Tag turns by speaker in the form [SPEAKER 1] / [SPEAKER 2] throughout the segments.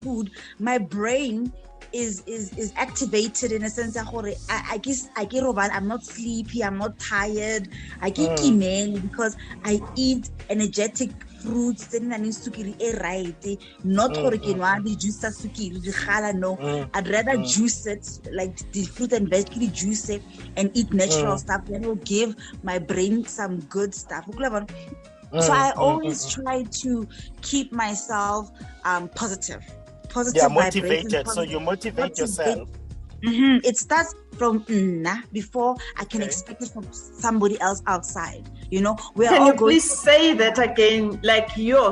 [SPEAKER 1] food, my brain is activated in a sense that I guess I'm not sleepy, I'm not tired, I get because I eat energetic fruits then sukiri right, not the juice sukiri no. I'd rather juice it, like the fruit and vegetable juice it, and eat natural stuff. Then will give my brain some good stuff. So I always try to keep myself positive
[SPEAKER 2] motivated. So you motivate yourself.
[SPEAKER 1] It starts from before I can expect it from somebody else outside. Can
[SPEAKER 3] you please say that again,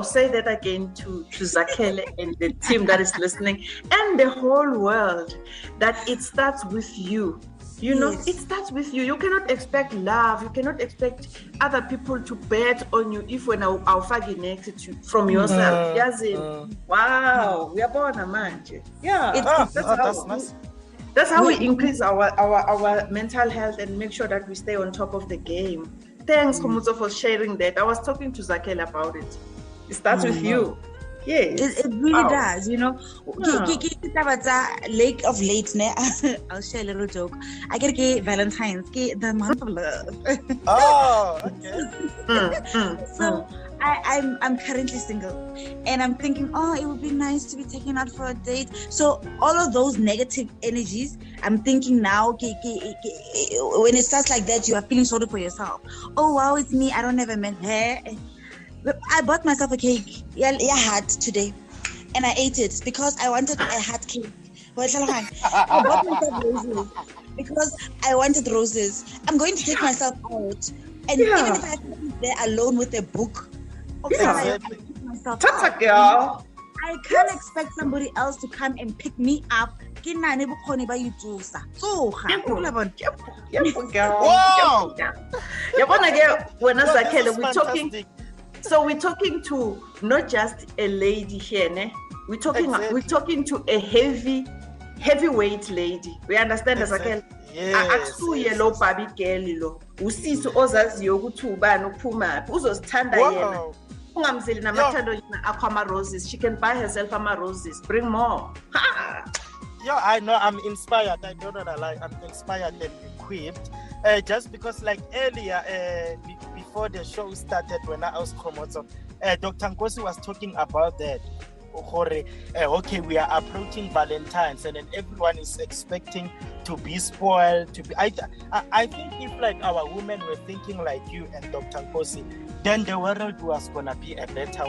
[SPEAKER 3] say that again to Zakhele and the team that is listening and the whole world, that it starts with you. It starts with you. You cannot expect love. You cannot expect other people to bet on you if when our fagi next to from yourself. Wow, we are born a man. Yeah, that's how we increase our mental health and make sure that we stay on top of the game. Thanks, Khomotso, for sharing that. I was talking to Zakhele about it. It starts with you. Yes.
[SPEAKER 1] It really does, Lake of late, I'll share a little joke. I get Valentine's, the month of love.
[SPEAKER 2] Okay.
[SPEAKER 1] So I'm currently single, and I'm thinking, it would be nice to be taken out for a date. So all of those negative energies, I'm thinking now, when it starts like that, you are feeling sorry for yourself. Oh wow, it's me. I don't have a man. I bought myself a cake, hat today, and I ate it because I wanted a hat cake. I bought myself roses because I wanted roses. I'm going to take myself out, and even if I have to be there alone with a book, I can't expect somebody else to come and pick me up.
[SPEAKER 3] So we're talking to not just a lady here, we're talking to a heavyweight lady. We understand as a yellow baby girl usisi ozaziyo ukuthi ubani uphuma uzozithanda yena ungamzeli namathando akwama roses. She can buy herself ama roses. Bring more.
[SPEAKER 2] Yeah, I know. I'm inspired. I don't know that lie. I'm inspired and equipped. Just because, like earlier, before the show started, when I was Khomotso, Dr. Nkosi was talking about that. Okay, we are approaching Valentine's, and then everyone is expecting to be spoiled. I think if like our women were thinking like you and Dr. Nkosi, then the world was gonna be a better,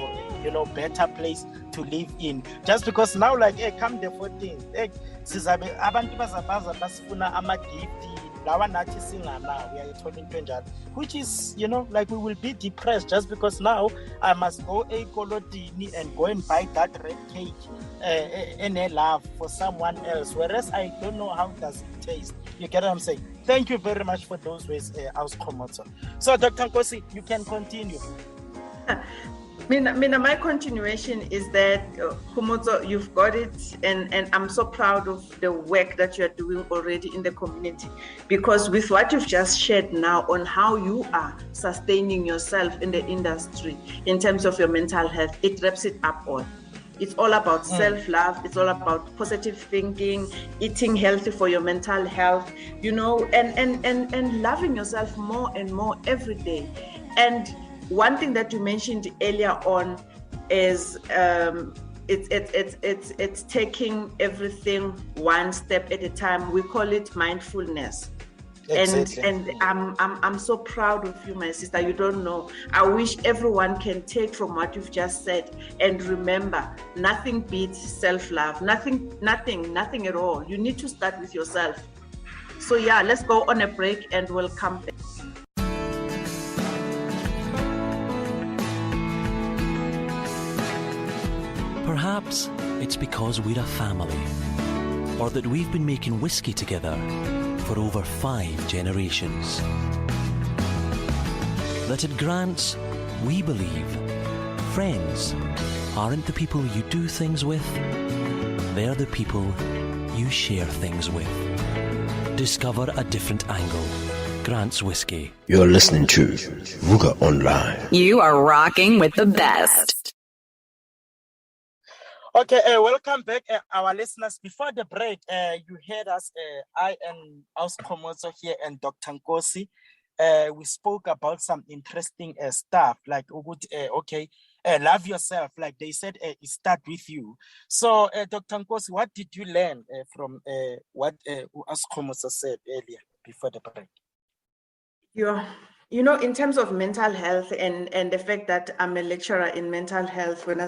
[SPEAKER 2] better place to live in. Just because now, like, come the 14th, sizabe abantu bazabaza basifuna ama-gift. Which is, like we will be depressed just because now I must go a Kolodini and go and buy that red cake in a love for someone else, whereas I don't know how does it taste. You get what I'm saying? Thank you very much for those ways, Aus Khomotso. So Dr. Nkosi, you can continue.
[SPEAKER 3] My continuation is that Khomotso, you've got it, and I'm so proud of the work that you are doing already in the community, because with what you've just shared now on how you are sustaining yourself in the industry in terms of your mental health, it wraps it up all. It's all about self-love. It's all about positive thinking, eating healthy for your mental health, and loving yourself more and more every day. And one thing that you mentioned earlier on is it's taking everything one step at a time. We call it mindfulness. Exactly. And I'm so proud of you, my sister. You don't know. I wish everyone can take from what you've just said and remember, nothing beats self-love. Nothing at all. You need to start with yourself. So yeah, let's go on a break and we'll come back.
[SPEAKER 4] Perhaps it's because we're a family, or that we've been making whiskey together for over 5 generations. That at Grants, we believe friends aren't the people you do things with, they're the people you share things with. Discover a different angle. Grant's Whiskey.
[SPEAKER 5] You're listening to Vuka Online.
[SPEAKER 6] You are rocking with the best.
[SPEAKER 2] Okay, welcome back, our listeners. Before the break, you heard us, I and Aus Komozo here and Dr. Nkosi. We spoke about some interesting stuff, like, love yourself. Like they said, it start with you. So, Dr. Nkosi, what did you learn from what Aus Komozo said earlier before the break?
[SPEAKER 3] You know, in terms of mental health and the fact that I'm a lecturer in mental health, when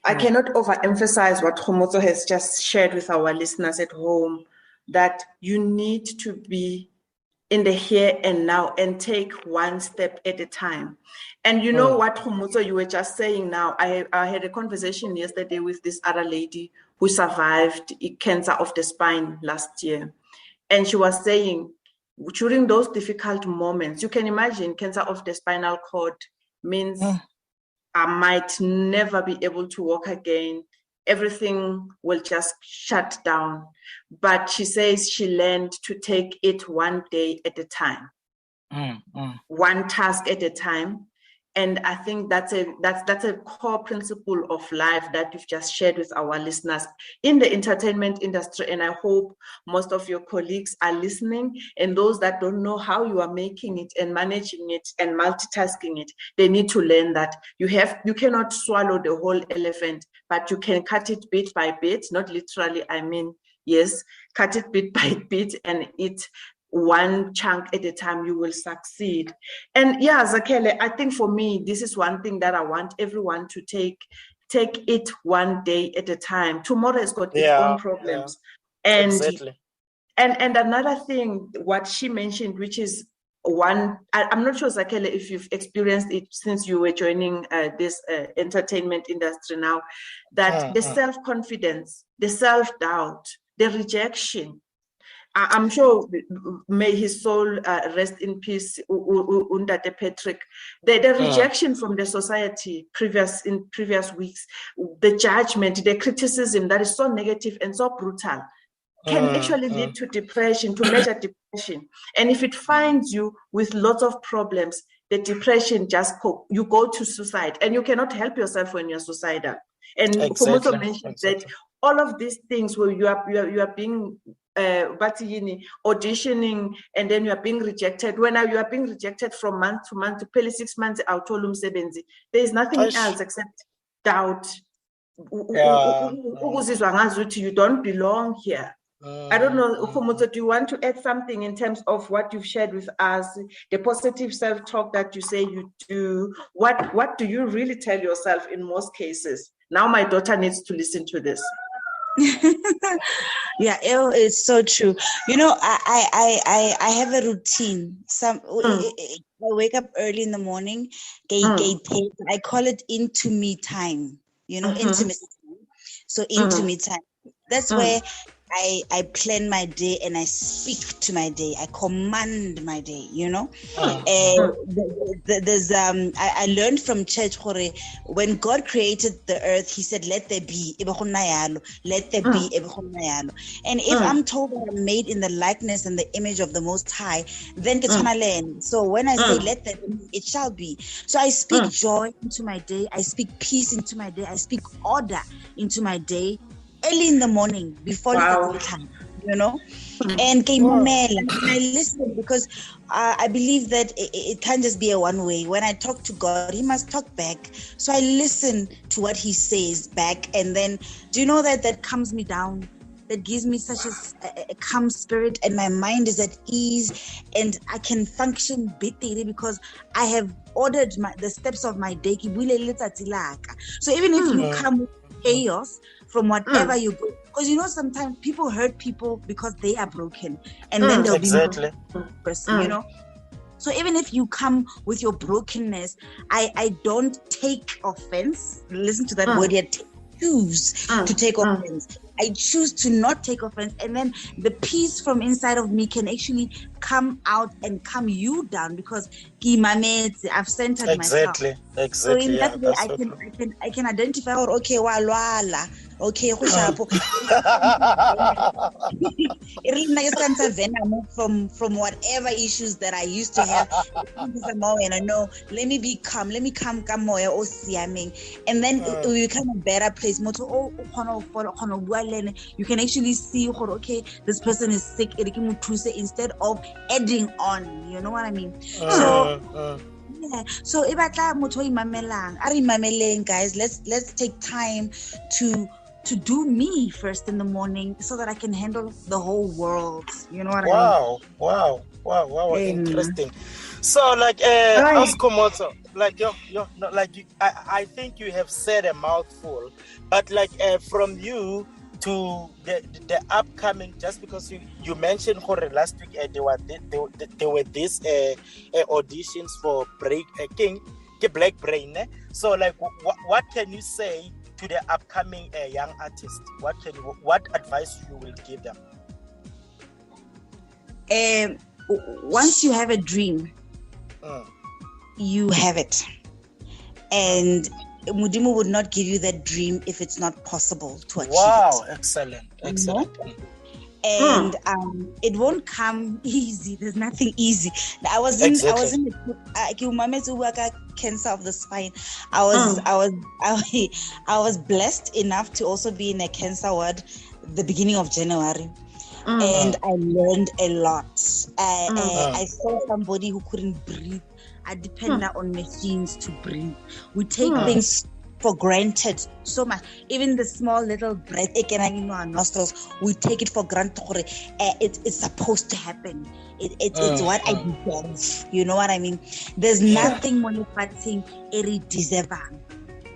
[SPEAKER 3] I cannot overemphasize what Khomozo has just shared with our listeners at home, that you need to be in the here and now and take one step at a time. And you know what, Khomozo, you were just saying now, I had a conversation yesterday with this other lady who survived cancer of the spine last year. And she was saying, during those difficult moments, you can imagine cancer of the spinal cord means I might never be able to walk again. Everything will just shut down. But she says she learned to take it one day at a time, one task at a time. And I think that's a core principle of life that you've just shared with our listeners in the entertainment industry. And I hope most of your colleagues are listening, and those that don't know how you are making it and managing it and multitasking it, they need to learn that you cannot swallow the whole elephant, but you can cut it bit by bit, not literally, I mean, yes, cut it bit by bit and eat one chunk at a time. You will succeed. And yeah, Zakhele, I think for me, this is one thing that I want everyone to take it one day at a time. Tomorrow has got its own problems. And
[SPEAKER 2] exactly.
[SPEAKER 3] And another thing, what she mentioned, which is one, I'm not sure, Zakhele, if you've experienced it since you were joining this entertainment industry now, that the self-confidence, the self-doubt, the rejection, I'm sure, may his soul rest in peace, Undate Patrick. The rejection from the society in previous weeks, the judgment, the criticism that is so negative and so brutal, can actually lead to depression, to major depression. And if it finds you with lots of problems, the depression you go to suicide, and you cannot help yourself when you're suicidal. And Khomozo mentioned that all of these things where you are being auditioning, and then you are being rejected. When you are being rejected from month to month, to 6 months out, there is nothing else except doubt. You don't belong here. I don't know, Khomozo, do you want to add something in terms of what you've shared with us, the positive self-talk that you say you do? What do you really tell yourself in most cases? Now my daughter needs to listen to this.
[SPEAKER 1] Yeah, it's so true. You know, I have a routine. I wake up early in the morning. I call it into me time. You know, intimacy. So into me time. That's where I plan my day and I speak to my day. I command my day, you know. There's I learned from church when God created the earth, he said, let there be, let there be. And if I'm told that I'm made in the likeness and the image of the Most High, then so when I say let there be, it shall be. So I speak joy into my day, I speak peace into my day, I speak order into my day early in the morning before the time, you know. And I listen, because I believe that it can't just be a one way. When I talk to God, he must talk back. So I listen to what he says back, and then do you know that calms me down? That gives me such a calm spirit, and my mind is at ease, and I can function better because I have ordered the steps of my day. So even if you come with chaos from whatever you go, because you know sometimes people hurt people because they are broken, and then they'll be a person, you know. So even if you come with your brokenness, I don't take offense. Listen to that word here. Choose to take offense. I choose to not take offense, and then the peace from inside of me can actually come out and calm you down, because I've centered myself.
[SPEAKER 2] Exactly.
[SPEAKER 1] So in that way, I can identify, or okay, walwala, Okay, it really nice cancer venom from whatever issues that I used to have. And I know, let me be calm, let me come moya o siameng, and then we become a better place. You can actually see, okay, this person is sick, instead of adding on. You know what I mean? Yeah. So guys, let's take time to do me first in the morning so that I can handle the whole world. You know what I mean?
[SPEAKER 2] Wow, interesting. So like Komoto, I think you have said a mouthful, but like from you to the upcoming, just because you mentioned Hore last week, there were these auditions for Black Brain. So like what can you say to the upcoming young artist? What advice you will give them?
[SPEAKER 1] Once you have a dream, you have it, and Mudimu would not give you that dream if it's not possible to achieve it.
[SPEAKER 2] Wow, excellent.
[SPEAKER 1] And it won't come easy. There's nothing easy. I was in cancer of the spine. I was blessed enough to also be in a cancer ward the beginning of January. And I learned a lot. I saw somebody who couldn't breathe. I depend on machines to breathe. We take things for granted so much. Even the small little breath in our nostrils, we take it for granted. It's supposed to happen. It's what I deserve. You know what I mean? There's nothing more than deserving.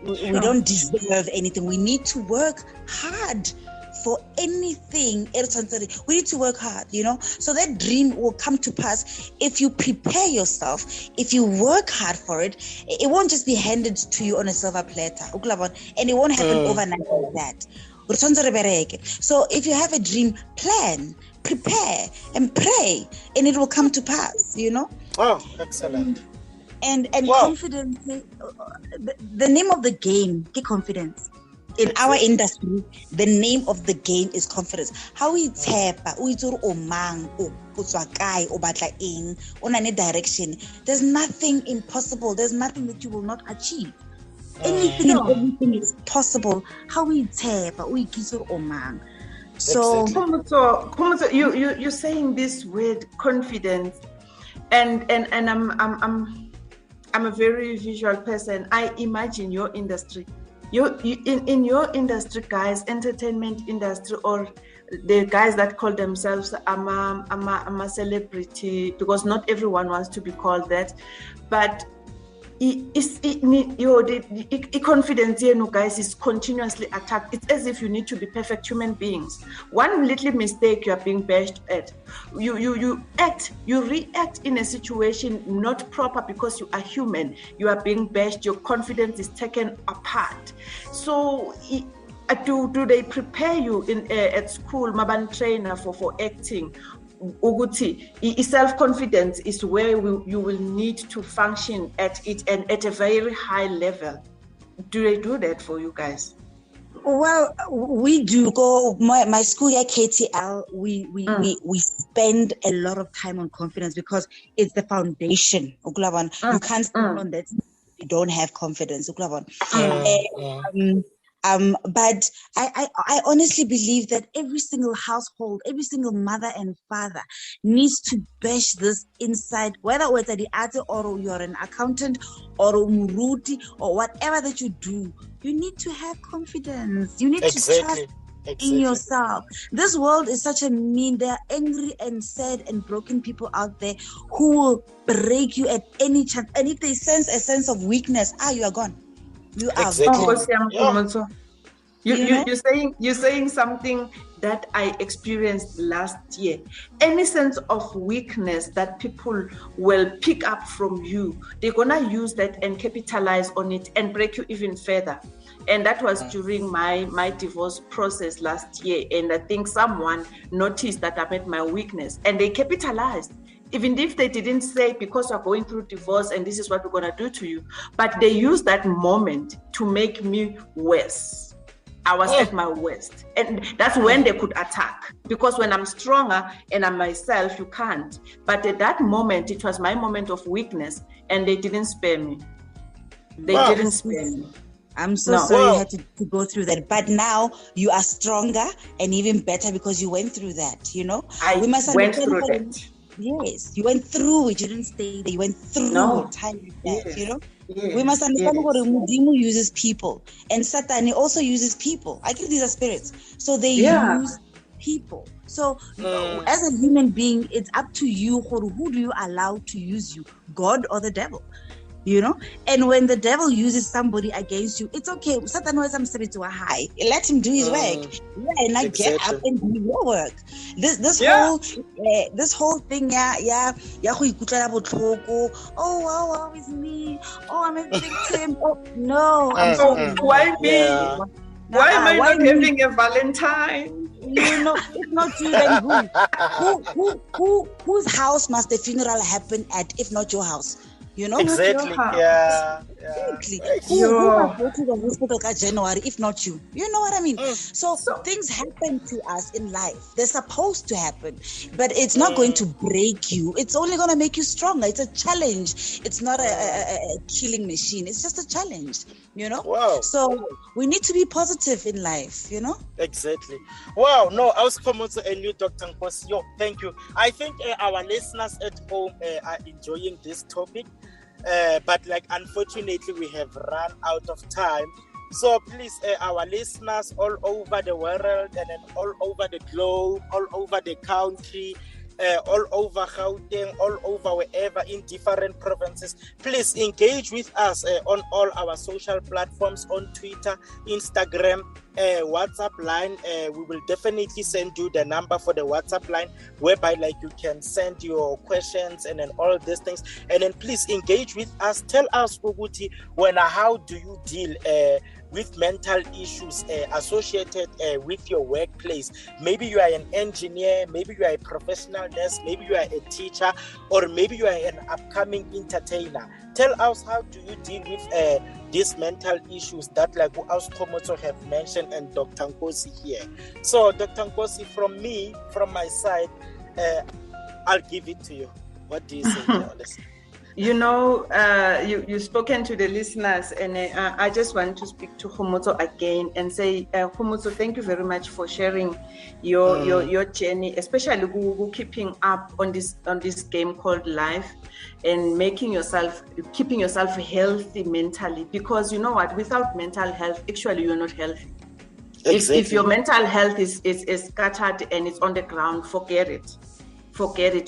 [SPEAKER 1] We don't deserve anything. We need to work hard for anything. We need to work hard, you know, so that dream will come to pass if you prepare yourself, if you work hard for it. It won't just be handed to you on a silver platter, and it won't happen overnight like that. So if you have a dream, plan, prepare, and pray, and it will come to pass, you know.
[SPEAKER 2] Oh, excellent.
[SPEAKER 1] And confidence, the name of the game is confidence. In our industry, the name of the game is confidence. How we tap, on any direction. There's nothing impossible. There's nothing that you will not achieve. Anything and everything is possible. How we tap, we omang. So,
[SPEAKER 3] Komoto, you're saying this word confidence, and I'm a very visual person. I imagine your industry. In your industry, guys, entertainment industry, or the guys that call themselves I'm a celebrity, because not everyone wants to be called that, but confidence, guys, is continuously attacked. It's as if you need to be perfect human beings. One little mistake, you are being bashed at. You react in a situation not proper because you are human. You are being bashed. Your confidence is taken apart. So do they prepare you at school, Maban trainer, for acting? Uguti, self-confidence is where you will need to function at it, and at a very high level. Do they do that for you guys?
[SPEAKER 1] Well, we do. Go my school here, KTL. We spend a lot of time on confidence because it's the foundation. You can't stand on that. You don't have confidence. But I honestly believe that every single household, every single mother and father needs to bash this inside, whether it's at the art or you're an accountant or umuruti or whatever that you do. You need to have confidence. You need to trust in yourself. This world is such a mean. There are angry and sad and broken people out there who will break you at any chance. And if they sense a sense of weakness, you are gone. You are gone.
[SPEAKER 3] You're saying something that I experienced last year. Any sense of weakness that people will pick up from you, they're gonna use that and capitalize on it and break you even further. And that was during my divorce process last year. And I think someone noticed that I met my weakness and they capitalized. Even if they didn't say, because you're going through divorce and this is what we're gonna do to you, but they used that moment to make me worse. I was at my worst. And that's when they could attack. Because when I'm stronger and I'm myself, you can't. But at that moment, it was my moment of weakness, and they didn't spare me. They didn't spare me.
[SPEAKER 1] I'm so sorry you had to go through that. But now you are stronger and even better because you went through that, you know?
[SPEAKER 3] We went through that.
[SPEAKER 1] Yes, you went through it. You didn't stay there. You went through time like that, you know?
[SPEAKER 3] Yes,
[SPEAKER 1] we must understand what Mudimu uses people, and Satan also uses people. I think these are spirits, so they use people. So as a human being, it's up to you. Who do you allow to use you, God or the devil? You know, and when the devil uses somebody against you, it's okay. Satan knows some spirit to a high. Let him do his work. And I get up and do your work. This whole thing, oh wow, it's me. Oh, I'm a victim. Oh no, I'm sorry.
[SPEAKER 3] Why me? Why am I not having a Valentine?
[SPEAKER 1] You know, if not you, then who? Whose house must the funeral happen at, if not your house? You know,
[SPEAKER 2] exactly.
[SPEAKER 1] Exactly. Who must go to the hospital January if not you? You know what I mean? So things happen to us in life. They're supposed to happen, but it's not going to break you. It's only going to make you stronger. It's a challenge. It's not a killing machine. It's just a challenge. You know?
[SPEAKER 2] Wow.
[SPEAKER 1] So we need to be positive in life. You know?
[SPEAKER 2] Exactly. Wow. No, I was promoting a new Dr. Nkosi. Yo, thank you. I think our listeners at home are enjoying this topic. But unfortunately we have run out of time, so please our listeners all over the world and then all over the globe, all over the country, all over Gauteng, all over wherever in different provinces, please engage with us on all our social platforms, on Twitter, Instagram, WhatsApp line. We will definitely send you the number for the WhatsApp line, whereby you can send your questions and then all these things, and then please engage with us. Tell us, Uguti, how do you deal with mental issues associated with your workplace? Maybe you are an engineer, maybe you are a professional nurse, maybe you are a teacher, or maybe you are an upcoming entertainer. Tell us, how do you deal with these mental issues that us Komoto have mentioned and Dr. Nkosi here. So Dr. Nkosi, from my side, I'll give it to you. What do you say to all this?
[SPEAKER 3] You know, you've spoken to the listeners, and I just want to speak to Homoto again and say, Homoto, thank you very much for sharing your journey, especially keeping up on this game called life, and keeping yourself healthy mentally. Because you know what, without mental health, actually you're not healthy. Exactly. If your mental health is scattered and it's on the ground, forget it.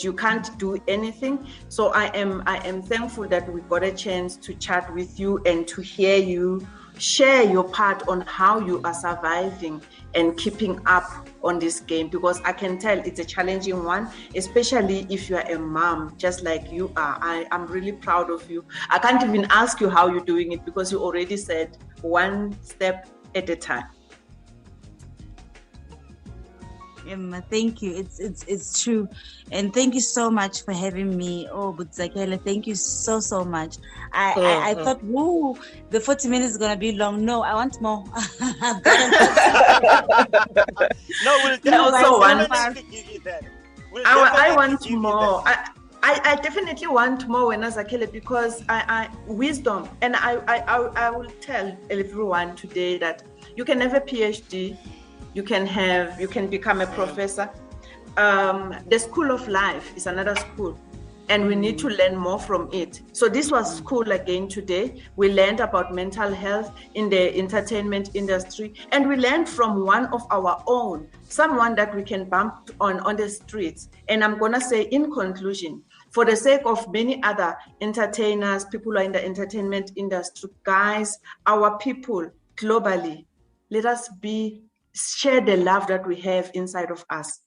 [SPEAKER 3] You can't do anything. So I am thankful that we got a chance to chat with you and to hear you share your part on how you are surviving and keeping up on this game, because I can tell it's a challenging one, especially if you are a mom just like you are. I'm really proud of you. I can't even ask you how you're doing it, because you already said one step at a time.
[SPEAKER 1] Thank you. It's true, and thank you so much for having me. Oh, Butzakele, thank you so much. I thought, whoa, the 40 minutes is gonna be long. No, I want more.
[SPEAKER 2] No, we'll
[SPEAKER 3] also want. I want
[SPEAKER 2] give
[SPEAKER 3] more. I definitely want more, Zakele, because I wisdom, and I will tell everyone today that you can have a PhD. You can become a professor. The school of life is another school, and we need to learn more from it. So this was school again today. We learned about mental health in the entertainment industry, and we learned from one of our own, someone that we can bump on the streets. And I'm gonna say, in conclusion, for the sake of many other entertainers, people who are in the entertainment industry, guys, our people globally, let us share the love that we have inside of us.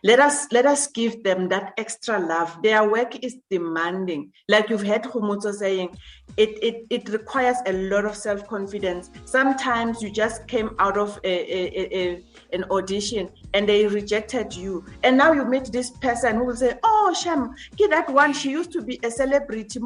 [SPEAKER 3] Let us give them that extra love. Their work is demanding. Like you've heard Humuto saying, it requires a lot of self-confidence. Sometimes you just came out of an audition and they rejected you. And now you meet this person who will say, oh, Shem, get that one. She used to be a celebrity.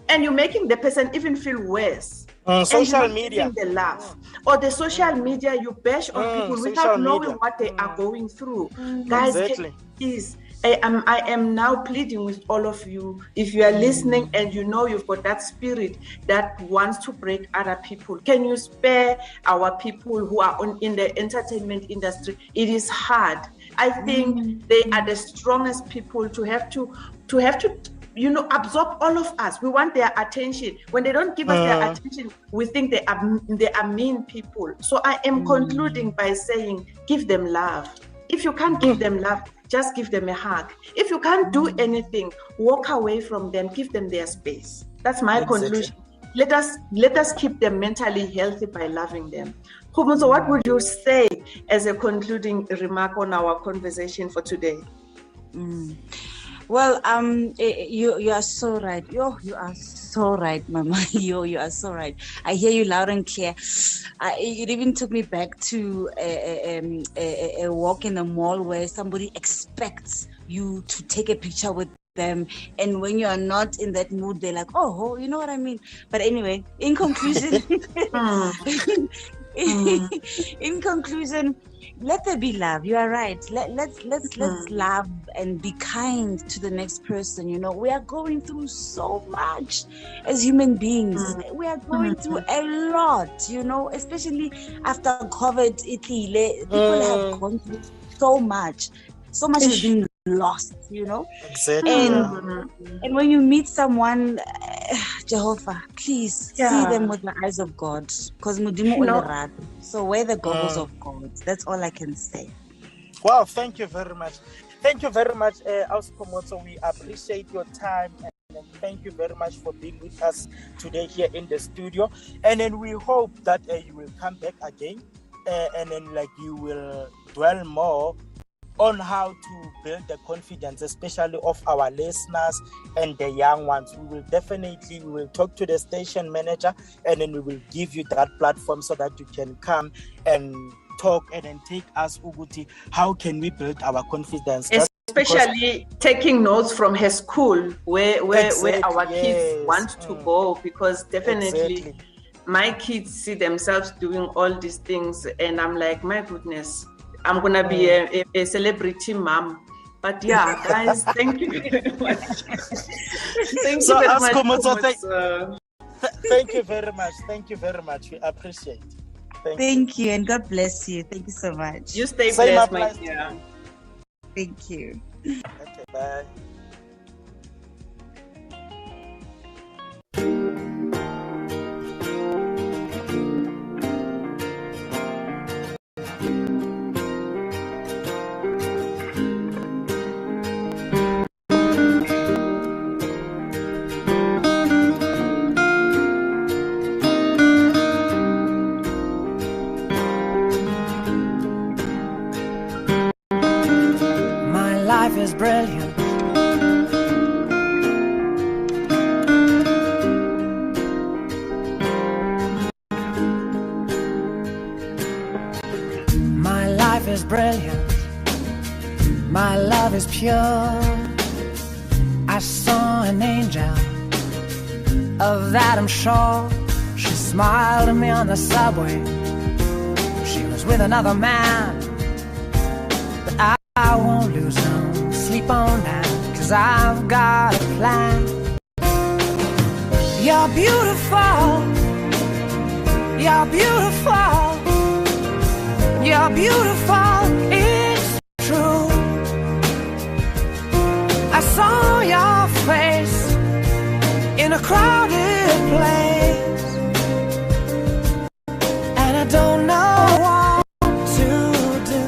[SPEAKER 3] And you're making the person even feel worse. and
[SPEAKER 2] Social
[SPEAKER 3] you're not
[SPEAKER 2] media.
[SPEAKER 3] giving the love. Or the social media, you bash on people
[SPEAKER 2] social
[SPEAKER 3] without knowing
[SPEAKER 2] media.
[SPEAKER 3] what they are going through. Guys,
[SPEAKER 2] Exactly.
[SPEAKER 3] please, I am now pleading with all of you. If you are listening and you know you've got that spirit that wants to break other people, can you spare our people who are in the entertainment industry? It is hard. I think they are the strongest people to have to absorb all of us. We want their attention. When they don't give us their attention, we think they are mean people. So I am concluding by saying, give them love. If you can't give them love, just give them a hug. If you can't do anything, walk away from them, give them their space. That's my conclusion. Let us keep them mentally healthy by loving them. So what would you say as a concluding remark on our conversation for today?
[SPEAKER 1] Well, you are so right. You are so right, Mama. You are so right. I hear you loud and clear. It even took me back to a walk in the mall where somebody expects you to take a picture with them, and when you are not in that mood, they're like, "Oh, you know what I mean." But anyway, in conclusion, in conclusion, let there be love. You are right. Let's love and be kind to the next person. You know, we are going through so much as human beings. We are going through a lot, you know, especially after COVID. People have gone through so much. So much has been lost, you know.
[SPEAKER 2] Exactly.
[SPEAKER 1] And when you meet someone, Jehovah, please see them with the eyes of God, because so wear the goggles of God. That's all I can say.
[SPEAKER 2] Wow, thank you very much. Thank you very much, Auskomoto. We appreciate your time, and thank you very much for being with us today here in the studio. And then we hope that you will come back again, and then you will dwell more on how to build the confidence, especially of our listeners and the young ones. We will talk to the station manager, and then we will give you that platform so that you can come and talk and then take us, Uguti, how can we build our confidence?
[SPEAKER 3] Especially taking notes from her school where our kids want to go, because definitely my kids see themselves doing all these things, and I'm like, my goodness, I'm going to be a celebrity mom. But yeah, guys, thank you very much. Thank you very much.
[SPEAKER 2] Thank you very much. Thank you very much. We appreciate it.
[SPEAKER 1] Thank you, and God bless you. Thank you so much.
[SPEAKER 3] You stay blessed, my dear.
[SPEAKER 1] Thank you.
[SPEAKER 2] Okay, bye.
[SPEAKER 5] Is brilliant. My life is brilliant. My love is pure. I saw an angel, of that I'm sure. She smiled at me on the subway. She was with another man, but I won't lose no sleep on that, 'cause I've got a plan. You're beautiful. You're beautiful. You're beautiful. It's true. I saw your face in a crowded place, and I don't know what to do,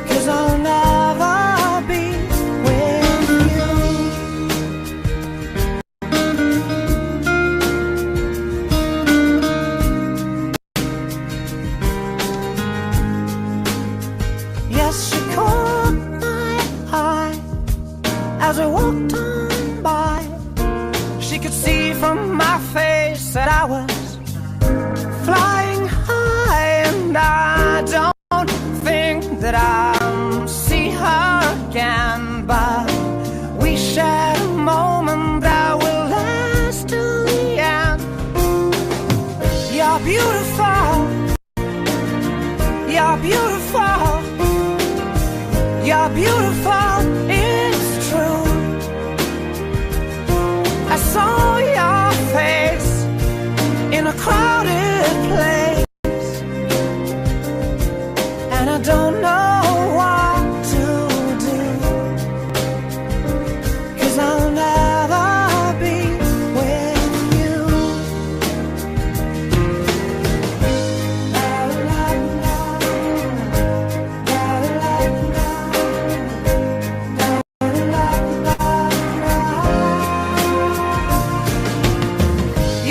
[SPEAKER 5] 'cause I'll never be with you. beautiful. You're beautiful. You're beautiful. It's true. I saw your face in a crowded place, and I don't know what to do, 'cause I'll never be with you. La, la, la, la, la, la, la, la.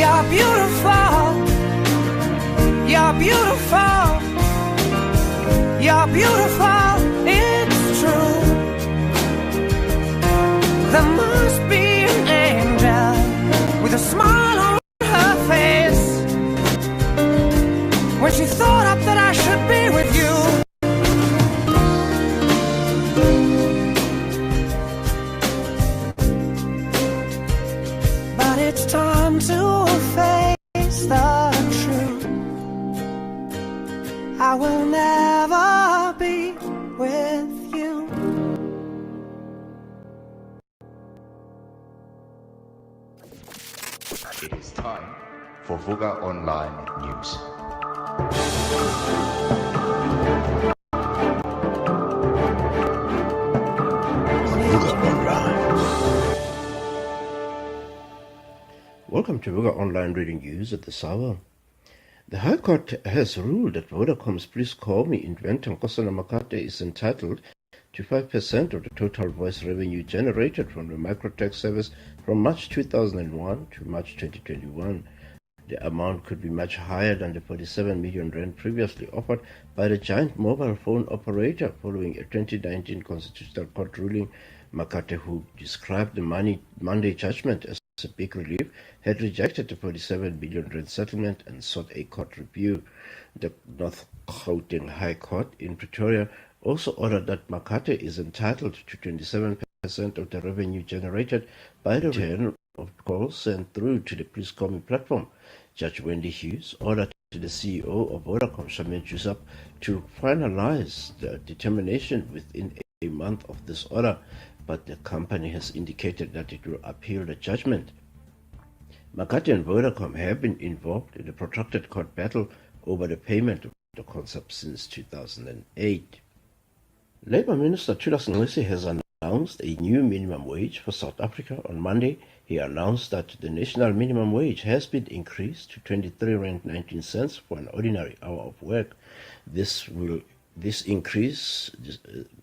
[SPEAKER 5] You're beautiful. You're beautiful. You're beautiful, it's true. There must be an angel with a smile on her face when she thought up that I should be with you. But it's time to face the truth. I will never be with you.
[SPEAKER 6] It is time for Vuka Online News. Vuka Online.
[SPEAKER 7] Welcome to Vuka Online Reading News at this hour. The High Court has ruled that Vodacom's Please Call Me inventor Nkosana Makate is entitled to 5% of the total voice revenue generated from the microtext service from March 2001 to March 2021. The amount could be much higher than the 47 million rand previously offered by the giant mobile phone operator following a 2019 Constitutional Court ruling. Makate, who described the Monday judgment as a big relief, had rejected the 47 billion rand settlement and sought a court review. The North Gauteng High Court in Pretoria also ordered that Makate is entitled to 27% of the revenue generated by the return of calls sent through to the Please Call Me platform. Judge Wendy Hughes ordered the CEO of Vodacom, Shaman Jusap, to finalize the determination within a month of this order, but the company has indicated that it will appeal the judgment. Makate and Vodacom have been involved in a protracted court battle over the payment of the concept since 2008. Labour Minister Thulas Nxesi has announced a new minimum wage for South Africa on Monday. He announced that the national minimum wage has been increased to 23.19 rand for an ordinary hour of work. This increase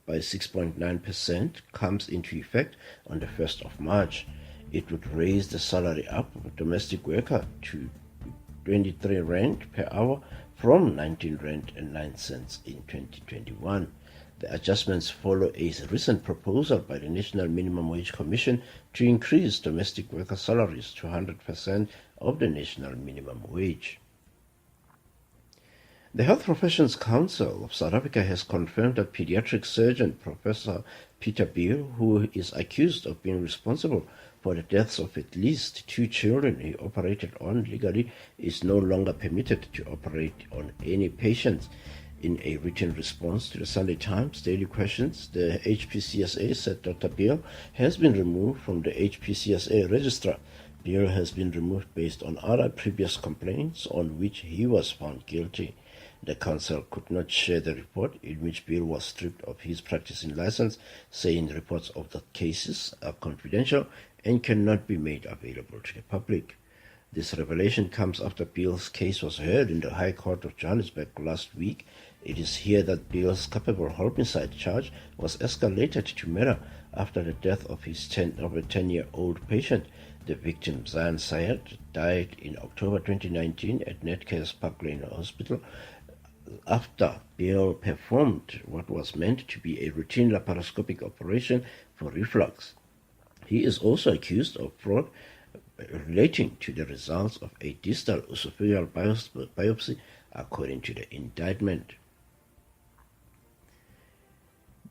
[SPEAKER 7] by 6.9% comes into effect on the 1st of March. It would raise the salary up of a domestic worker to 23 rand per hour from 19 rand and 9 cents in 2021. The adjustments follow a recent proposal by the National Minimum Wage Commission to increase domestic worker salaries to 100% of the national minimum wage. The Health Professions Council of South Africa has confirmed that pediatric surgeon Professor Peter Beale, who is accused of being responsible for the deaths of at least 2 children he operated on legally, is no longer permitted to operate on any patients. In a written response to the Sunday Times Daily Questions, the HPCSA said Dr. Beale has been removed from the HPCSA registrar. Beale has been removed based on other previous complaints on which he was found guilty. The council could not share the report in which Beale was stripped of his practicing license, saying reports of the cases are confidential and cannot be made available to the public. This revelation comes after Beale's case was heard in the High Court of Johannesburg last week. It is here that Beale's culpable homicide charge was escalated to murder after the death of his 10-year-old patient. The victim, Zion Syed, died in October 2019 at Netcare's Park Lane Hospital after Beale performed what was meant to be a routine laparoscopic operation for reflux. He is also accused of fraud relating to the results of a distal esophageal biopsy, according to the indictment.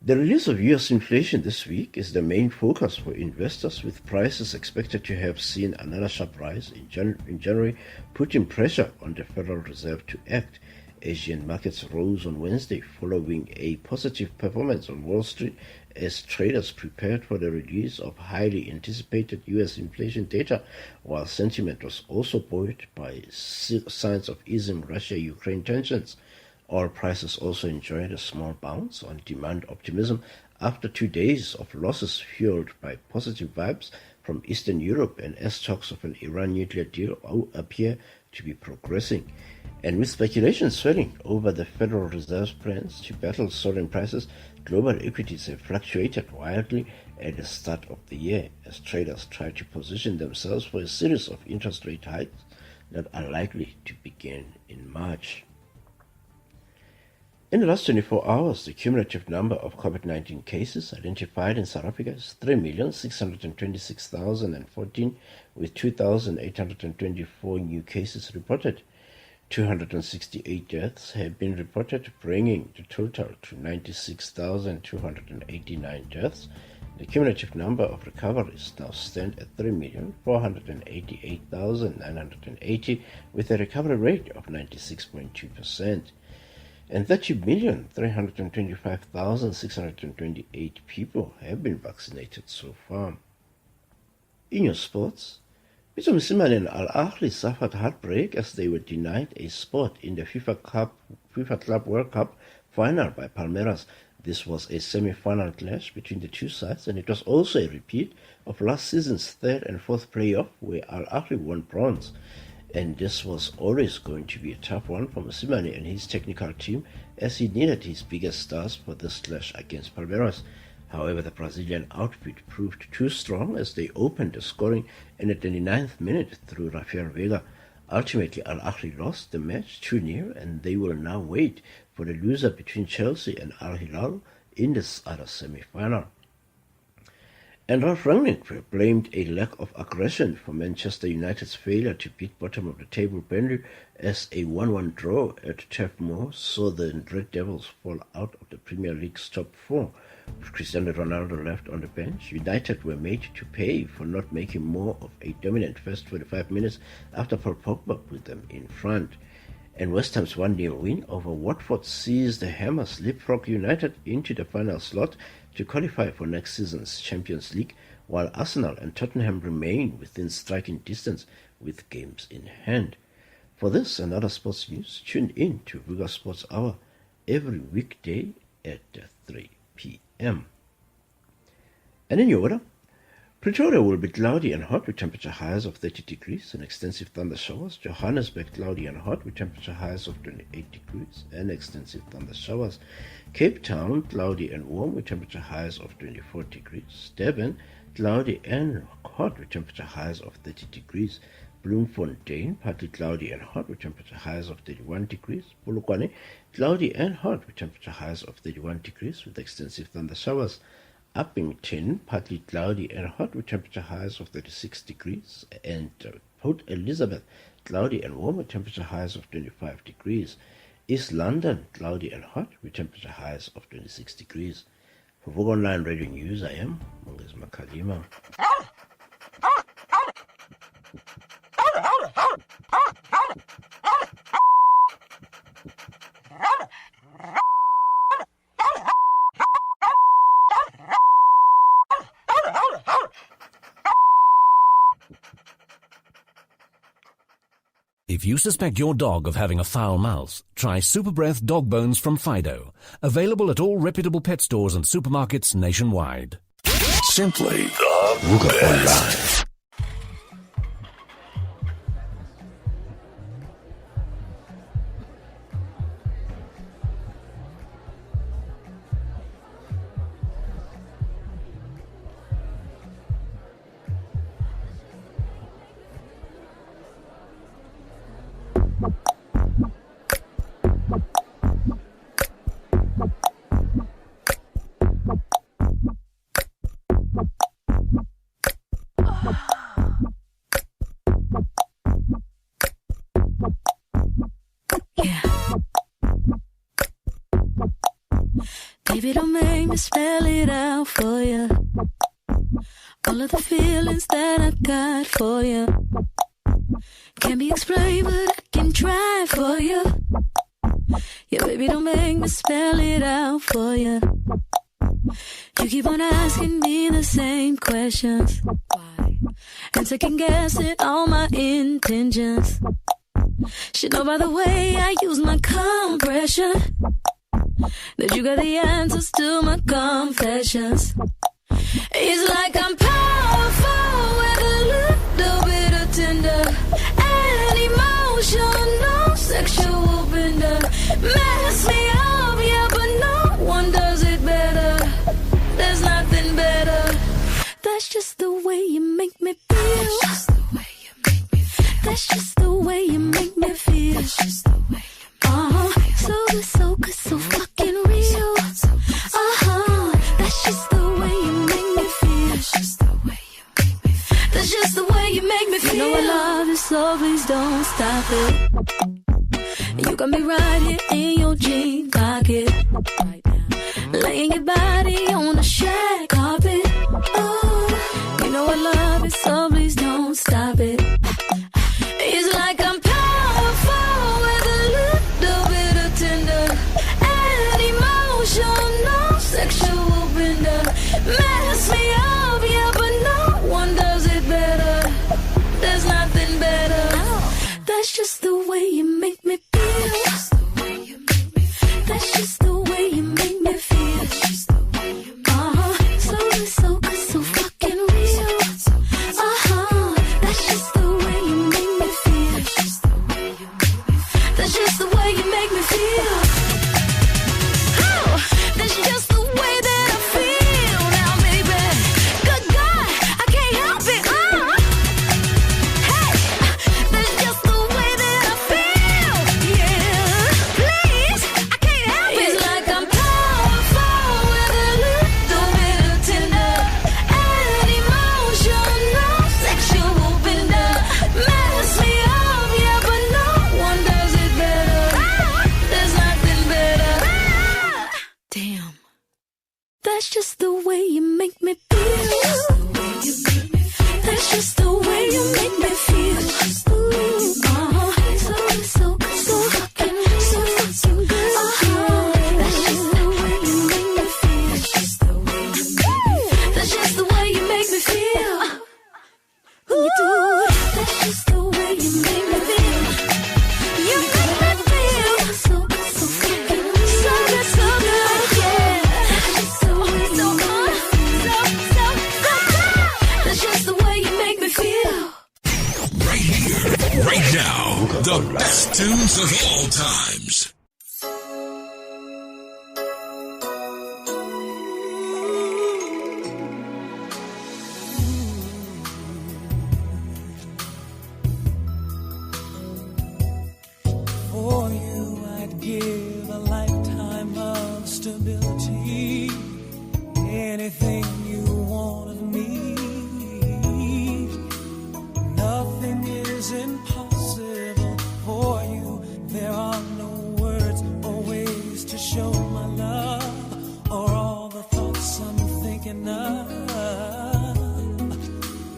[SPEAKER 7] The release of U.S. inflation this week is the main focus for investors, with prices expected to have seen another sharp rise in January, putting pressure on the Federal Reserve to act. Asian markets rose on Wednesday following a positive performance on Wall Street as traders prepared for the release of highly anticipated U.S. inflation data, while sentiment was also buoyed by signs of easing Russia-Ukraine tensions. Oil prices also enjoyed a small bounce on demand optimism after 2 days of losses fueled by positive vibes from Eastern Europe, and as talks of an Iran nuclear deal appear to be progressing. And with speculation swelling over the Federal Reserve's plans to battle soaring prices, global equities have fluctuated wildly at the start of the year as traders try to position themselves for a series of interest rate hikes that are likely to begin in March. In the last 24 hours, the cumulative number of COVID-19 cases identified in South Africa is 3,626,014, with 2,824 new cases reported. 268 deaths have been reported, bringing the total to 96,289 deaths. The cumulative number of recoveries now stand at 3,488,980, with a recovery rate of 96.2%. And 30,325,628 people have been vaccinated so far. In your sports, Pitso Mosimane and Al Ahly suffered heartbreak as they were denied a spot in the FIFA Club World Cup final by Palmeiras. This was a semi-final clash between the two sides, and it was also a repeat of last season's third and fourth playoff where Al Ahly won bronze. And this was always going to be a tough one for Mosimane and his technical team, as he needed his biggest stars for this clash against Palmeiras. However, the Brazilian outfit proved too strong as they opened the scoring in the 29th minute through Rafael Veiga. Ultimately, Al Ahly lost the match 2-0, and they will now wait for the loser between Chelsea and Al Hilal in this other semi-final. And Ralph Rangnick blamed a lack of aggression for Manchester United's failure to beat bottom-of-the-table Burnley, as a 1-1 draw at Turf Moor saw the Red Devils fall out of the Premier League's top four. With Cristiano Ronaldo left on the bench, United were made to pay for not making more of a dominant first 45 minutes after Paul Pogba put them in front. And West Ham's 1-0 win over Watford sees the Hammers leapfrog United into the final slot to qualify for next season's Champions League, while Arsenal and Tottenham remain within striking distance with games in hand. For this and other sports news, tune in to Vuka Sports Hour every weekday at 3 p.m. And in your weather, Pretoria will be cloudy and hot with temperature highs of 30 degrees and extensive thunder showers. Johannesburg cloudy and hot with temperature highs of 28 degrees and extensive thunder showers. Cape Town cloudy and warm with temperature highs of 24 degrees. Durban cloudy and hot with temperature highs of 30 degrees. Bloemfontein partly cloudy and hot with temperature highs of 31 degrees. Polokwane cloudy and hot with temperature highs of 31 degrees with extensive thunder showers. Uppington partly cloudy and hot with temperature highs of 36 degrees, and Port Elizabeth cloudy and warm with temperature highs of 25 degrees. East London cloudy and hot with temperature highs of 26 degrees. For Vuka Online Radio News, I am Mongezi Makalima.
[SPEAKER 8] If you suspect your dog of having a foul mouth, try Super Breath Dog Bones from Fido. Available at all reputable pet stores and supermarkets nationwide.
[SPEAKER 9] Simply the Vuka Online.
[SPEAKER 10] Baby, don't make me spell it out for you. All of the feelings that I got for you can't be explained, but I can try for you. Yeah, baby, don't make me spell it out for you. You keep on asking me the same questions. Why? And second guessing all my intentions. Should know by the way I use my compression that you got the answers to my confessions. It's like I'm powerful with a little bit of tender and emotional sexual bender. Mess me up, yeah, but no one does it better. There's nothing better. That's just the way you make me feel. That's just the way you make me feel. That's just the way you make me feel. So good, so fucking real. That's just the way you make me feel. That's just the way you make me feel. That's just the way you make me feel. You know I love you, so please don't stop it. You got me right here in your jean pocket, right now, laying your body on the shag carpet. Oh, you know I love it, so please don't stop it. It's like I'm powerful with a little bit of tender and emotional sexual bender. Mess me up, yeah, but no one does it better. There's nothing better. That's just the way you make me feel. That's just the way you make me feel. So good, so fucking real. That's just the way you make me feel. That's just the way you make me feel. Oh, that's just the way that I feel now, baby. Good God, I can't help it. Hey, that's just the way that I feel. Yeah, please, I can't help it. It's like I'm powerful with a little bit of tender and emotional sexual bender. Mess me up, yeah, but no one does it better. There's nothing better. Damn, that's just the way you make me feel. That's just the way you make me feel. So fucking good. That's just the way you make me feel. That's just the way you make me feel. When you do it, that's just the way you make me feel. You make me feel so fucking good, so good, yeah. So good. That's just the way you make me feel.
[SPEAKER 9] Right here, right now, the best tunes of all times.
[SPEAKER 5] For you, I'd give a lifetime of stability. Anything you want of me. Nothing is impossible for you. There are no words or ways to show my love or all the thoughts I'm thinking of.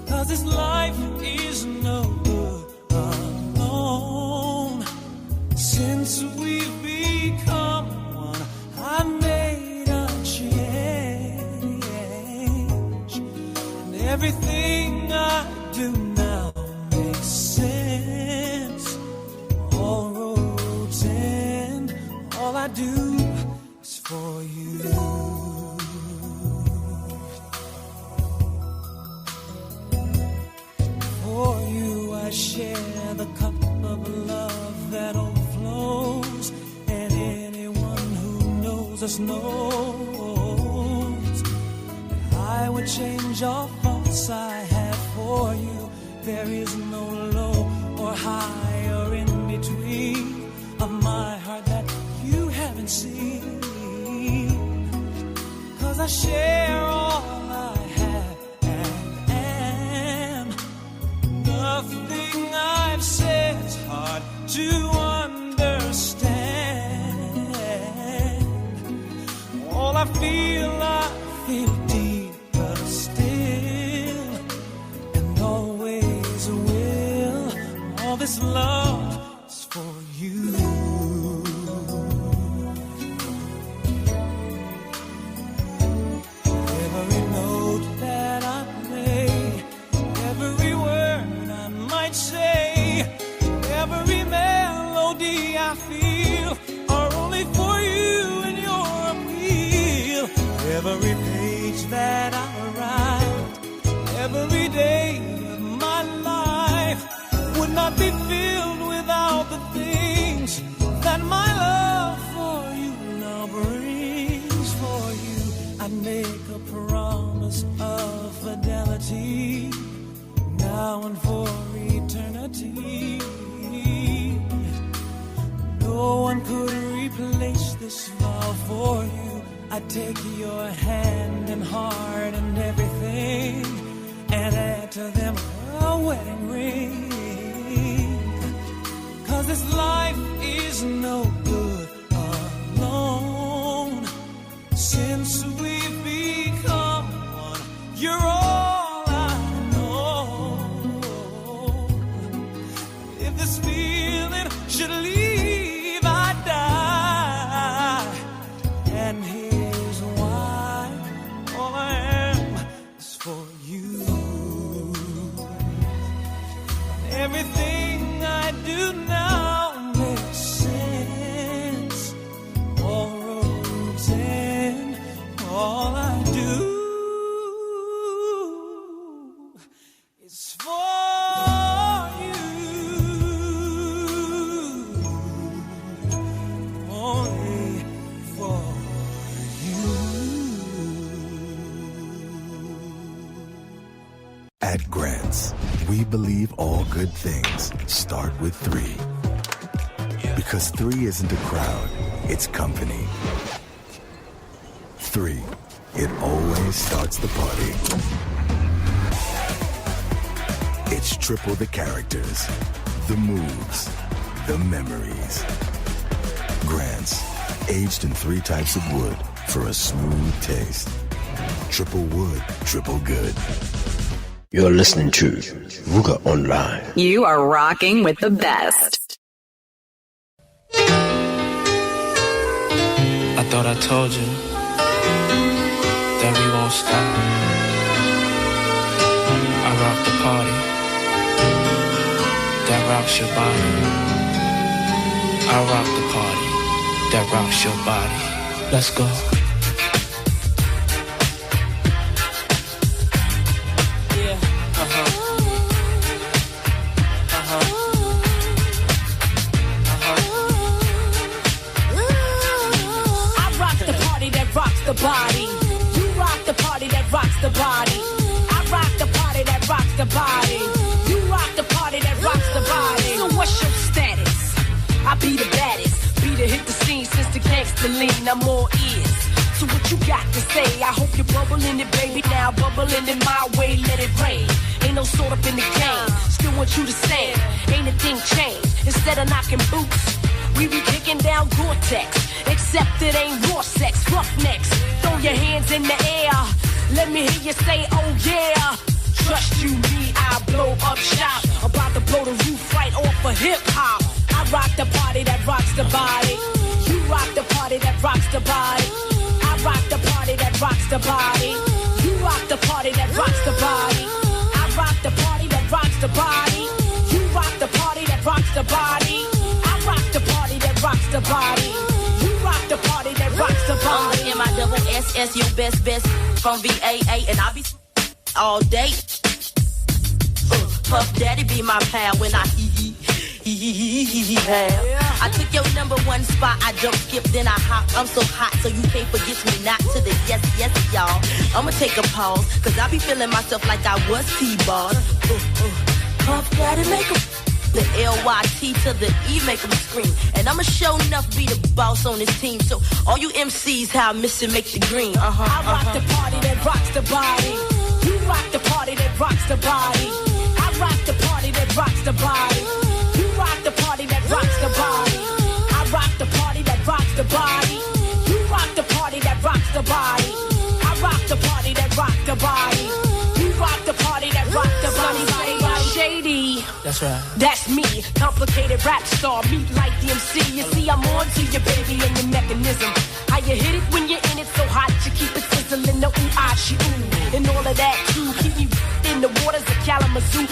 [SPEAKER 5] 'Cause this life is no good alone. Since we've become one, I made a change, and everything I do now makes sense. All roads end, all I do is for you. For you, I share the cup of love that overflows, and anyone who knows us knows that I would change all thoughts I had for you. There is no low or high or in between of my heart that you haven't seen. 'Cause I share all I have and am. Nothing I've said's hard to understand. All I've I feel are only for you and your appeal. Every page that I write, every day of my life would not be filled without the things that my love for you now brings. For you, I make a promise of fidelity, now and for eternity. No one could replace this vow for you. I take your hand and heart and everything and add to them a wedding ring. 'Cause this life is no good alone. Since we've become one, you're all I know. If this feeling should leave, I die. And here's why: all I am is for you. Everything I do now makes sense. All roads end, all I do is for you. Only for you.
[SPEAKER 11] At Grants, we believe all good things start with 3. Because 3 isn't a crowd, it's company. 3, it always starts the party. It's triple the characters, the moves, the memories. Grants, aged in 3 types of wood for a smooth taste. Triple wood, triple good.
[SPEAKER 7] You're listening to Vuka Online.
[SPEAKER 12] You are rocking with the best.
[SPEAKER 13] I thought I told you that we won't stop. I rock the party that rocks your body. I rock the party that rocks your body. Let's go.
[SPEAKER 14] The body. You rock the party that rocks the body. I rock the party that rocks the body. You rock the party that rocks the body. So what's your status? I be the baddest. Be to hit the scene since the gangsta lean. I'm all ears. So what you got to say? I hope you're bubbling it, baby. Now bubbling in my way, let it rain. Ain't no sort up in the game. Still want you to sing. Ain't a thing changed. Instead of knocking boots, we be kicking down Gore-Tex. Except it ain't raw sex, roughnecks. Throw your hands in the air. Let me hear you say, oh yeah. Trust you, me, I blow up shop. About to blow the roof right off of hip-hop. I rock the party that rocks the body. You rock the party that rocks the body. I rock the party that rocks the body. You rock the party that rocks the body. I rock the party that rocks the body. You rock the party that rocks the body. I rock the party that rocks the body. The party that rocks the body.
[SPEAKER 15] M-I-double-S-S, your best from VAA, and I be all day. Puff Daddy be my pal when I hee. I took your #1 spot, I jump, skip, then I hop. I'm so hot, so you can't forget me not to the yes, y'all. I'ma take a pause, cause I be feeling myself like I was T-ball. Puff Daddy make 'em. The L-Y-T to the E make them scream. And I'ma show enough be the boss on this team. So all you MCs, how I miss it, make the green. I
[SPEAKER 14] rock the party that rocks the body. You rock the party that rocks the body. I rock the party that rocks the body. You rock the party that rocks the body. I rock the party that rocks the body. You rock the party that rocks the body. I rock the party that rocks the body. You rock the party that rocks the body. Shady.
[SPEAKER 13] That's right.
[SPEAKER 14] That's me. Complicated rap star. Meet like the MC. You see, I'm on to your baby and your mechanism. How you hit it when you're in it so hot. You keep it sizzling. The ooh, ah, she ooh. And all of that too. Keep me in the waters of Kalamazoo.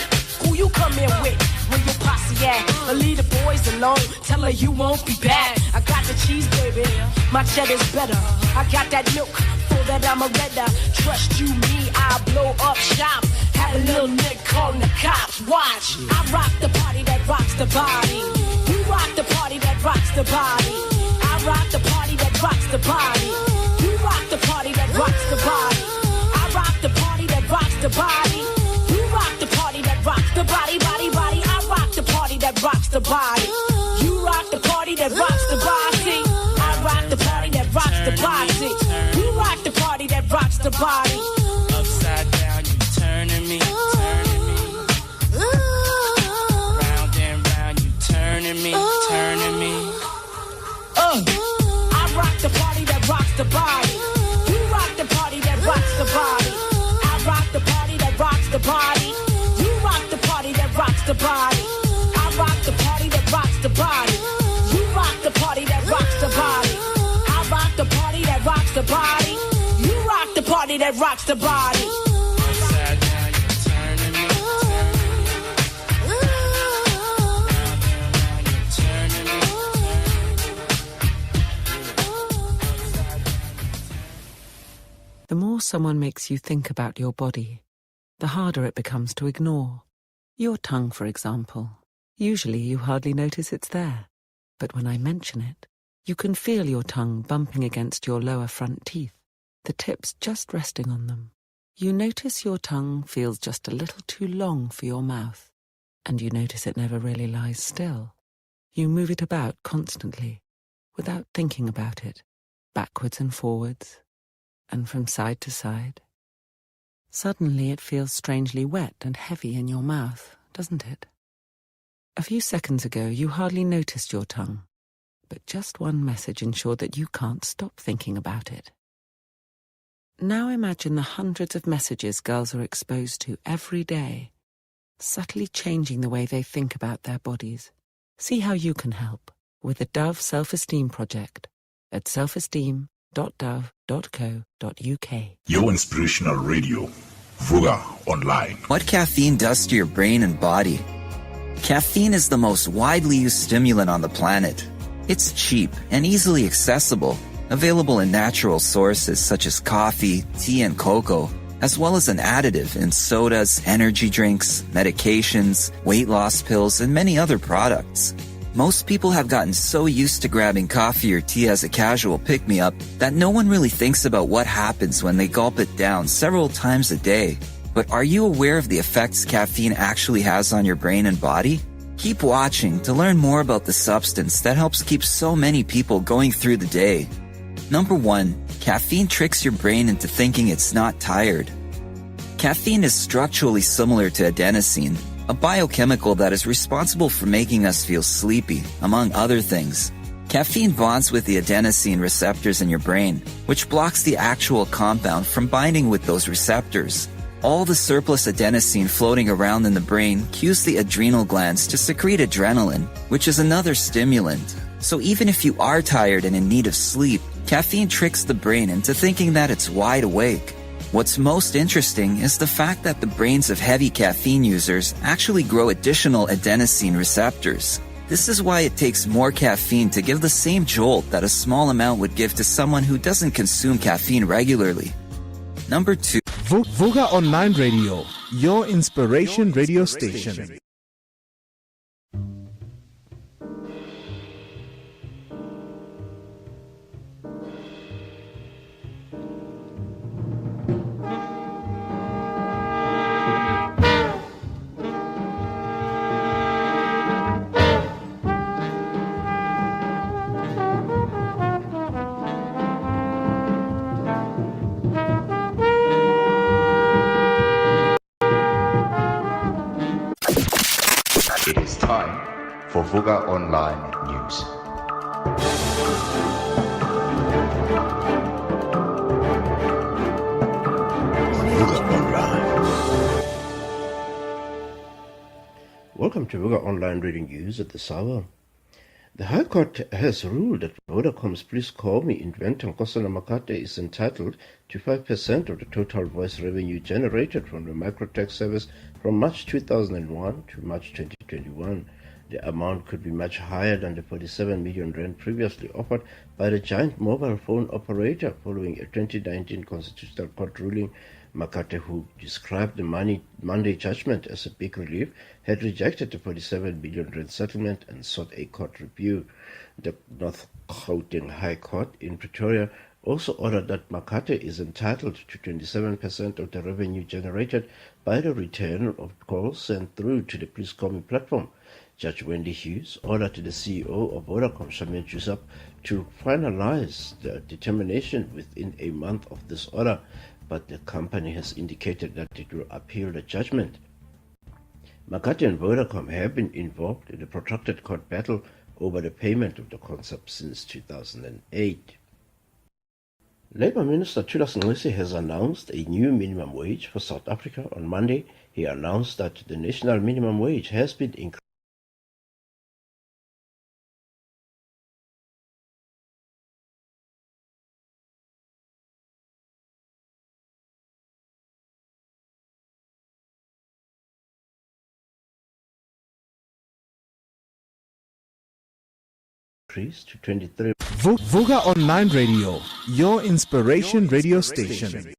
[SPEAKER 14] Who you come in with? Where your posse at? But leave the boys alone. Tell her you won't be back. I got the cheese, baby. My cheddar's better. I got that milk for that I'm a redder. Trust you, me, I'll blow up shop. Have a little nick calling the cops. Watch. I rock the party that rocks the body. You rock the party that rocks the body. I rock the party that rocks the body. You rock the party that rocks the body. I rock the party that rocks the body. You rock the party that rocks the body, body, body. I rock the party that rocks the body. You rock the party that rocks the body. I rock the party that rocks the body. You rock the party that rocks the body.
[SPEAKER 13] Upside down, you turning me, turning me. Round and round, you turning me, turning me.
[SPEAKER 14] I rock the party that rocks the body. You rock the party that rocks the body. I rock the party that rocks the body. You rock the party that rocks the body. I rock the party that rocks the body. You rock the party that rocks the body. I rock the party that rocks the body. You rock the party that rocks the body.
[SPEAKER 13] Upside down, you turning me, turning me.
[SPEAKER 16] The more someone makes you think about your body, the harder it becomes to ignore. Your tongue, for example. Usually you hardly notice it's there, but when I mention it, you can feel your tongue bumping against your lower front teeth, the tips just resting on them. You notice your tongue feels just a little too long for your mouth, and you notice it never really lies still. You move it about constantly, without thinking about it, backwards and forwards, and from side to side. Suddenly it feels strangely wet and heavy in your mouth, doesn't it? A few seconds ago you hardly noticed your tongue, but just one message ensured that you can't stop thinking about it. Now imagine the hundreds of messages girls are exposed to every day, subtly changing the way they think about their bodies. See how you can help with the Dove Self-Esteem Project at selfesteem.dove.co.uk.
[SPEAKER 9] Your inspirational radio, Vuga Online.
[SPEAKER 17] What caffeine does to your brain and body. Caffeine is the most widely used stimulant on the planet. It's cheap and easily accessible, available in natural sources such as coffee, tea, and cocoa, as well as an additive in sodas, energy drinks, medications, weight loss pills, and many other products. Most people have gotten so used to grabbing coffee or tea as a casual pick-me-up that no one really thinks about what happens when they gulp it down several times a day. But are you aware of the effects caffeine actually has on your brain and body? Keep watching to learn more about the substance that helps keep so many people going through the day. Number 1, caffeine tricks your brain into thinking it's not tired. Caffeine is structurally similar to adenosine, a biochemical that is responsible for making us feel sleepy, among other things. Caffeine bonds with the adenosine receptors in your brain, which blocks the actual compound from binding with those receptors. All the surplus adenosine floating around in the brain cues the adrenal glands to secrete adrenaline, which is another stimulant. So even if you are tired and in need of sleep, caffeine tricks the brain into thinking that it's wide awake. What's most interesting is the fact that the brains of heavy caffeine users actually grow additional adenosine receptors. This is why it takes more caffeine to give the same jolt that a small amount would give to someone who doesn't consume caffeine regularly. Number 2.
[SPEAKER 18] Vuga Online Radio, your inspiration radio station.
[SPEAKER 6] It is time for Vuga Online News.
[SPEAKER 7] Vuga Online. Welcome to Vuga Online Reading News at this hour. The High Court has ruled that Vodacom's Please Call Me inventor Nkosana Makate is entitled to 5% of the total voice revenue generated from the microtext service from March 2001 to March 2021. The amount could be much higher than the 47 million rand previously offered by the giant mobile phone operator following a 2019 Constitutional Court ruling. Makate, who described the Monday judgment as a big relief, had rejected the 47 billion rand settlement and sought a court review. The North Gauteng High Court in Pretoria also ordered that Makate is entitled to 27% of the revenue generated by the return of calls sent through to the Please Call Me platform. Judge Wendy Hughes ordered the CEO of Vodacom, Shamir Jusap, to finalize the determination within a month of this order, but the company has indicated that it will appeal the judgment. Makate and Vodacom have been involved in a protracted court battle over the payment of the concept since 2008. Labour Minister Thulas Nxesi has announced a new minimum wage for South Africa on Monday. He announced that the national minimum wage has been increased to 23.
[SPEAKER 18] Vuka Online Radio, your inspiration radio station.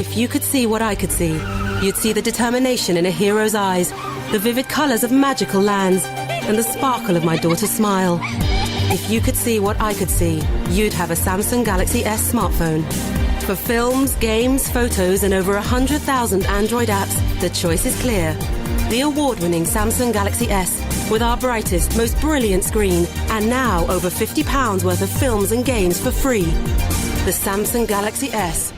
[SPEAKER 19] If you could see what I could see, you'd see the determination in a hero's eyes, the vivid colours of magical lands, and the sparkle of my daughter's smile. If you could see what I could see, you'd have a Samsung Galaxy S smartphone. For films, games, photos, and over 100,000 Android apps, the choice is clear. The award-winning Samsung Galaxy S, with our brightest, most brilliant screen, and now over £50 worth of films and games for free. The Samsung Galaxy S.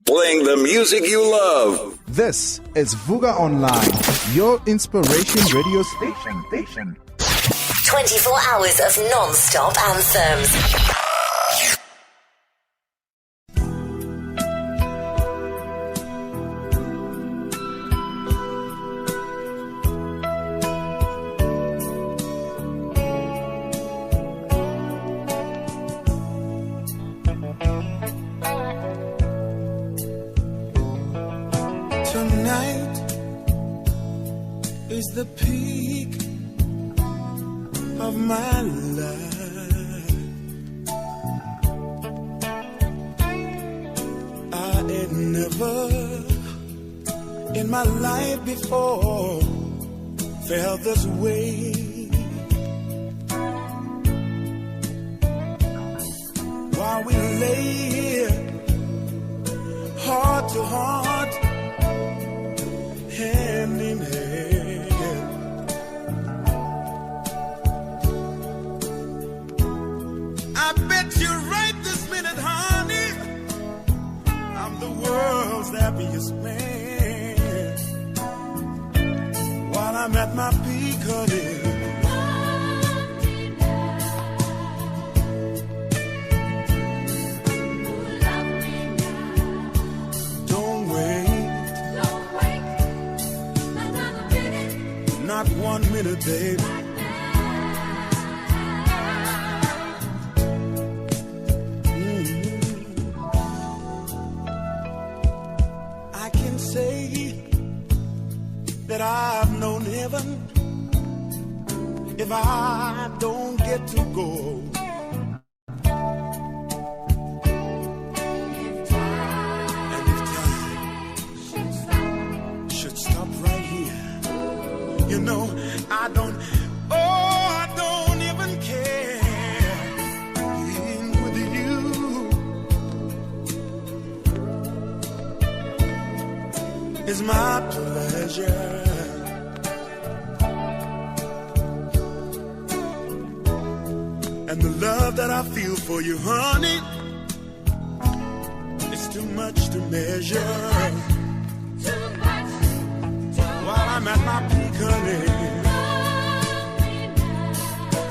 [SPEAKER 9] Playing the music you love.
[SPEAKER 18] This is Vuka Online, your inspiration radio station.
[SPEAKER 20] 24 hours of non-stop anthems.
[SPEAKER 21] Tonight is the peak of my life. I had never in my life before felt this way. While we lay here, heart to heart, hand in hand, I bet you right this minute, honey, I'm the world's happiest man. While I'm at my peak, honey, don't wait not 1 minute, babe. I can say that I've known heaven if I don't get to go. And if time should stop right here, you know, I don't even care. Being with you is my pleasure. And the love that I feel for you, honey, it's too much to measure. While I'm at my peak, honey,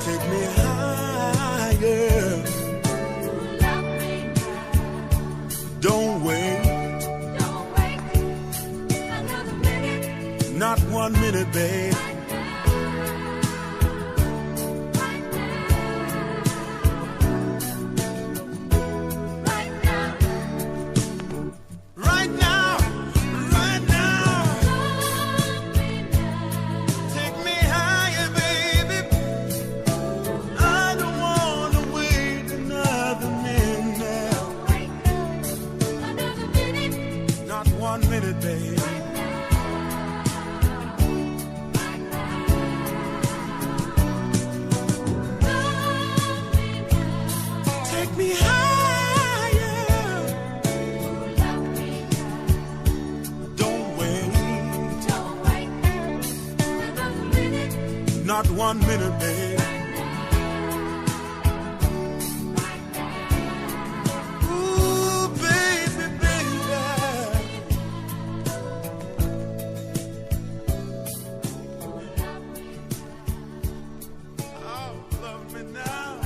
[SPEAKER 21] take me higher. Don't wait not 1 minute, babe. Not 1 minute, babe. Ooh, baby, baby. Oh, love me now.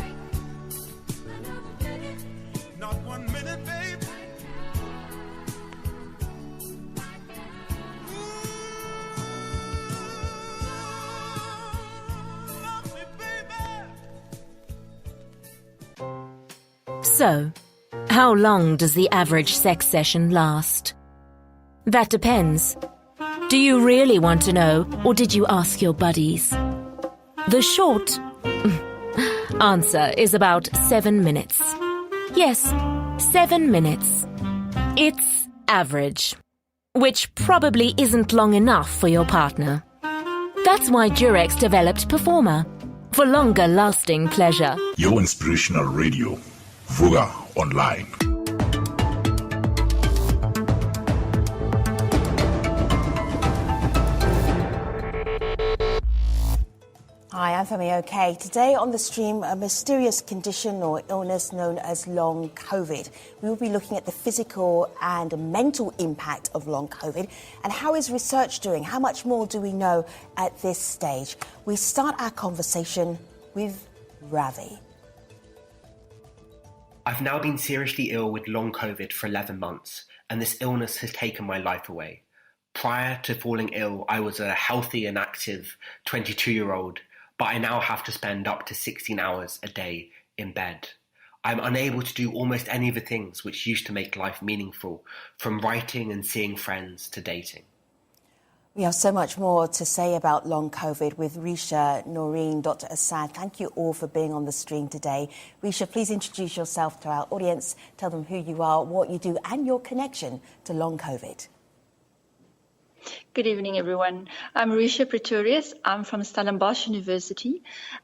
[SPEAKER 21] Not 1 minute, babe.
[SPEAKER 22] So, how long does the average sex session last? That depends. Do you really want to know, or did you ask your buddies? The short answer is about 7 minutes. Yes, 7 minutes. It's average, which probably isn't long enough for your partner. That's why Durex developed Performer, for longer lasting pleasure.
[SPEAKER 9] Your inspirational radio, Vuga Online.
[SPEAKER 3] Hi, I'm Femi OK. Today on the stream, a mysterious condition or illness known as long COVID. We will be looking at the physical and mental impact of long COVID and how is research doing? How much more do we know at this stage? We start our conversation with Ravi.
[SPEAKER 4] I've now been seriously ill with long COVID for 11 months, and this illness has taken my life away. Prior to falling ill, I was a healthy and active 22-year-old, but I now have to spend up to 16 hours a day in bed. I'm unable to do almost any of the things which used to make life meaningful, from writing and seeing friends to dating.
[SPEAKER 3] We have so much more to say about long COVID with Risha, Noreen, Dr. Assad. Thank you all for being on the stream today. Risha, please introduce yourself to our audience. Tell them who you are, what you do, and your connection to long COVID.
[SPEAKER 23] Good evening, everyone. I'm Risha Pretorius. I'm from Stellenbosch University.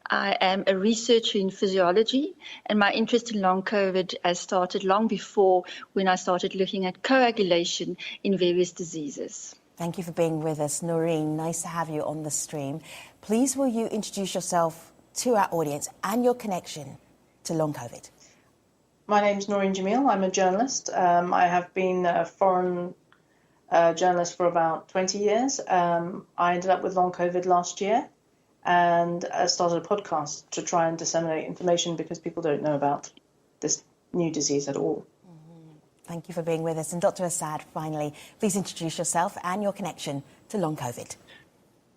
[SPEAKER 23] I am a researcher in physiology, and my interest in long COVID has started long before, when I started looking at coagulation in various diseases.
[SPEAKER 3] Thank you for being with us, Noreen. Nice to have you on the stream. Please, will you introduce yourself to our audience and your connection to long COVID?
[SPEAKER 24] My name's Noreen Jamil. I'm a journalist. I have been a foreign journalist for about 20 years. I ended up with long COVID last year and started a podcast to try and disseminate information because people don't know about this new disease at all.
[SPEAKER 3] Thank you for being with us. And Dr. Assad, finally, please introduce yourself and your connection to long COVID.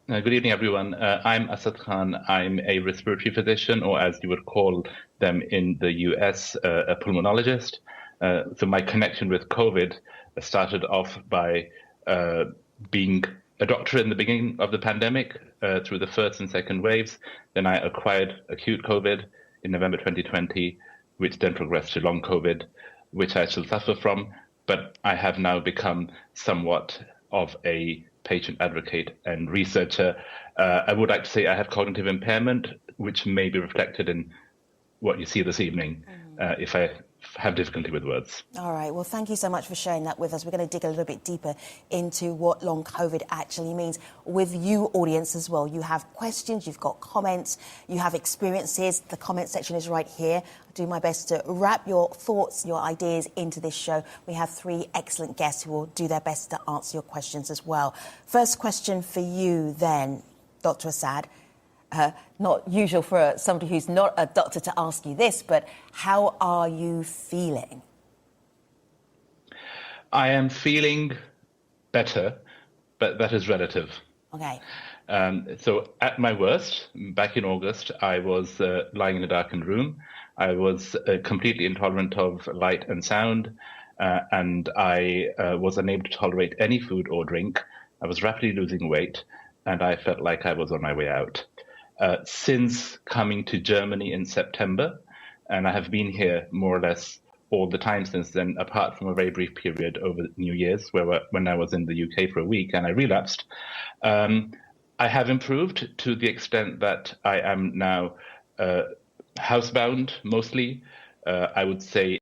[SPEAKER 25] Good evening, everyone. I'm Asad Khan. I'm a respiratory physician, or as you would call them in the US, a pulmonologist. So my connection with COVID started off by being a doctor in the beginning of the pandemic through the first and second waves. Then I acquired acute COVID in November 2020, which then progressed to long COVID, which I still suffer from. But I have now become somewhat of a patient advocate and researcher. I would like to say I have cognitive impairment, which may be reflected in what you see this evening, if I have difficulty with words.
[SPEAKER 3] All right. Well, thank you so much for sharing that with us. We're going to dig a little bit deeper into what long COVID actually means with you, audience, as well. You have questions, you've got comments, you have experiences. The comment section is right here. I'll do my best to wrap your thoughts, your ideas into this show. We have 3 excellent guests who will do their best to answer your questions as well. First question for you then, Dr. Assad. Not usual for somebody who's not a doctor to ask you this, but how are you feeling?
[SPEAKER 25] I am feeling better, but that is relative.
[SPEAKER 3] Okay.
[SPEAKER 25] So at my worst, back in August, I was lying in a darkened room. I was completely intolerant of light and sound, and I was unable to tolerate any food or drink. I was rapidly losing weight, and I felt like I was on my way out. Since coming to Germany in September, and I have been here more or less all the time since then, apart from a very brief period over New Year's when I was in the UK for a week and I relapsed. I have improved to the extent that I am now housebound mostly. I would say